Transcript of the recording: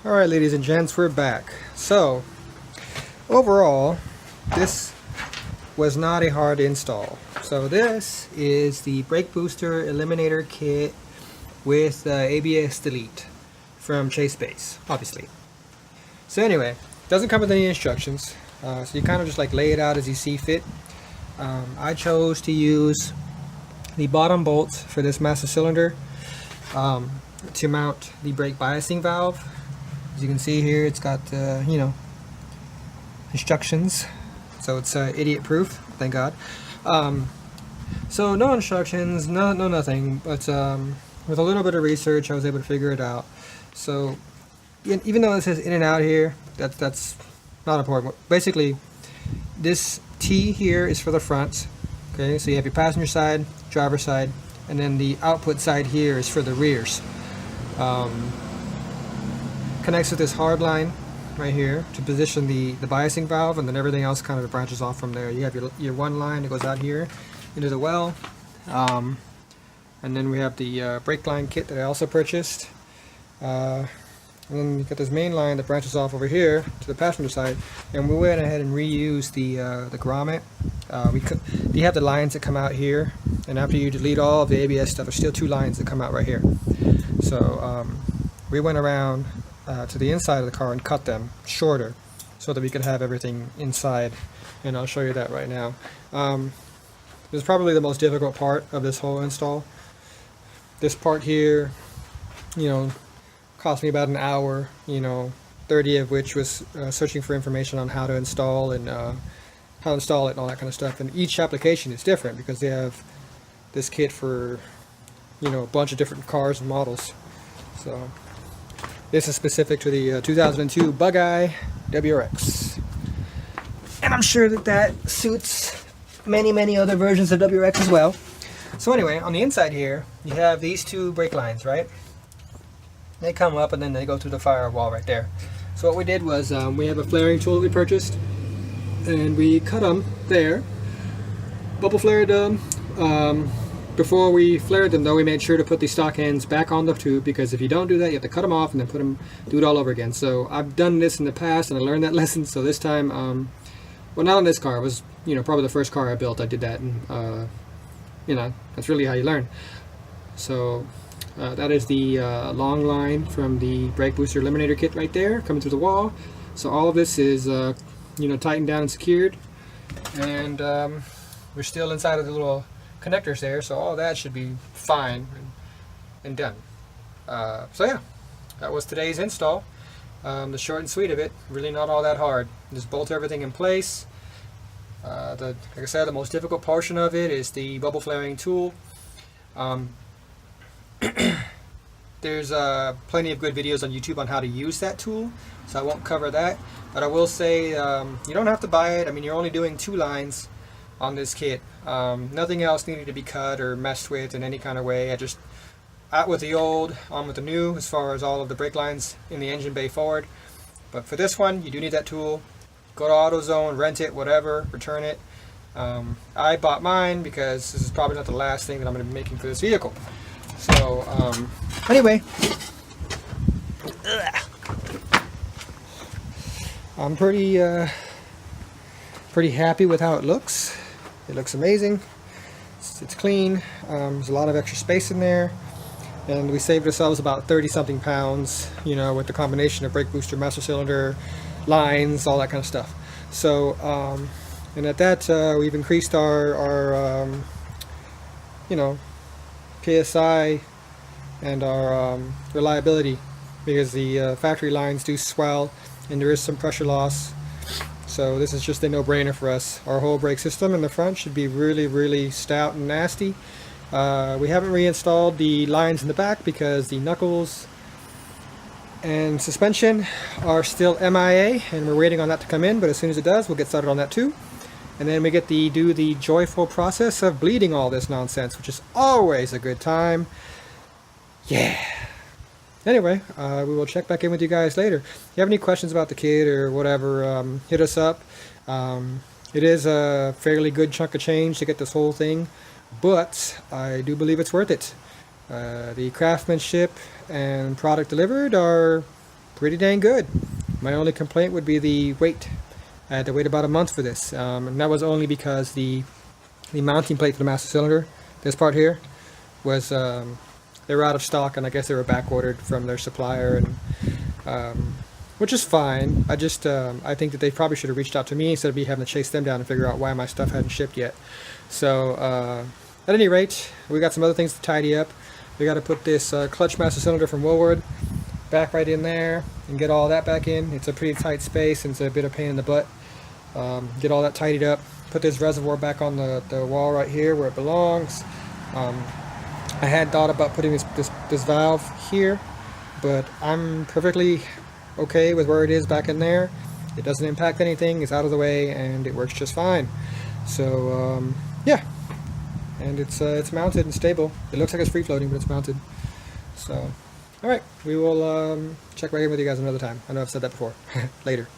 Alright, ladies and gents, we're back. So, overall, this was not a hard install. So this is the brake booster eliminator kit with ABS delete from Chase Base, obviously. So anyway, doesn't come with any instructions, so you kind of just like lay it out as you see fit. I chose to use the bottom bolts for this master cylinder to mount the brake biasing valve. As you can see here, it's got instructions, so it's idiot proof, thank God. So no instructions, no nothing, but with a little bit of research I was able to figure it out. So even though it says in and out here, that's not important. Basically, this T here is for the front. Okay, so you have your passenger side, driver side, and then the output side here is for the rears. Connects with this hard line right here to position the biasing valve, and then everything else kind of branches off from there. You have your one line that goes out here into the well, and then we have the brake line kit that I also purchased, and then you got this main line that branches off over here to the passenger side, and we went ahead and reused the grommet. You have the lines that come out here, and after you delete all of the ABS stuff, there's still two lines that come out right here. So we went around to the inside of the car and cut them shorter so that we could have everything inside, and I'll show you that right now. This is probably the most difficult part of this whole install. This part here, cost me about an hour, 30 of which was searching for information on how to install and how to install it and all that kind of stuff. And each application is different because they have this kit for a bunch of different cars and models. So this is specific to the 2002 Bug-Eye WRX, and I'm sure that suits many other versions of WRX as well. So anyway, on the inside here you have these two brake lines, right? They come up and then they go through the firewall right there. So what we did was we have a flaring tool that we purchased, and we cut them there, bubble flared them. Before we flared them though, we made sure to put the stock ends back on the tube, because if you don't do that, you have to cut them off and then do it all over again. So I've done this in the past and I learned that lesson. So this time, well, not on this car, it was probably the first car I built, I did that, and that's really how you learn. So that is the long line from the brake booster eliminator kit right there, coming through the wall. So all of this is tightened down and secured, and we're still inside of the little connectors there, so all that should be fine and done. So yeah, that was today's install. The short and sweet of it, really not all that hard. Just bolt everything in place. Like I said, the most difficult portion of it is the bubble flaring tool. There's plenty of good videos on YouTube on how to use that tool, so I won't cover that, but I will say you don't have to buy it. I mean, you're only doing 2 lines on this kit. Nothing else needed to be cut or messed with in any kind of way. I just out with the old, on with the new, as far as all of the brake lines in the engine bay forward. But for this one, you do need that tool. Go to AutoZone, rent it, whatever, return it. I bought mine because this is probably not the last thing that I'm going to be making for this vehicle. So anyway, I'm pretty happy with how it looks. It looks amazing. It's clean. There's a lot of extra space in there, and we saved ourselves about 30-something pounds, with the combination of brake booster, master cylinder, lines, all that kind of stuff. So and at that we've increased our PSI and our reliability, because the factory lines do swell and there is some pressure loss. So this is just a no-brainer for us. Our whole brake system in the front should be really stout and nasty. We haven't reinstalled the lines in the back because the knuckles and suspension are still MIA, and we're waiting on that to come in, but as soon as it does, we'll get started on that too. And then we get to do the joyful process of bleeding all this nonsense, which is always a good time. Yeah. Anyway, we will check back in with you guys later. If you have any questions about the kit or whatever, hit us up. It is a fairly good chunk of change to get this whole thing, but I do believe it's worth it. The craftsmanship and product delivered are pretty dang good. My only complaint would be the wait. I had to wait about a month for this, and that was only because the mounting plate for the master cylinder, this part here, was they were out of stock, and I guess they were back ordered from their supplier, and which is fine. I just I think that they probably should have reached out to me instead of me having to chase them down and figure out why my stuff hadn't shipped yet. So at any rate, we got some other things to tidy up. We got to put this clutch master cylinder from Woolward back right in there and get all that back in. It's a pretty tight space and it's a bit of pain in the butt. Get all that tidied up. Put this reservoir back on the wall right here where it belongs. I had thought about putting this valve here, but I'm perfectly okay with where it is back in there. It doesn't impact anything, it's out of the way, and it works just fine. So yeah, and it's mounted and stable. It looks like it's free floating, but it's mounted. So alright, we will check back in with you guys another time. I know I've said that before. Later.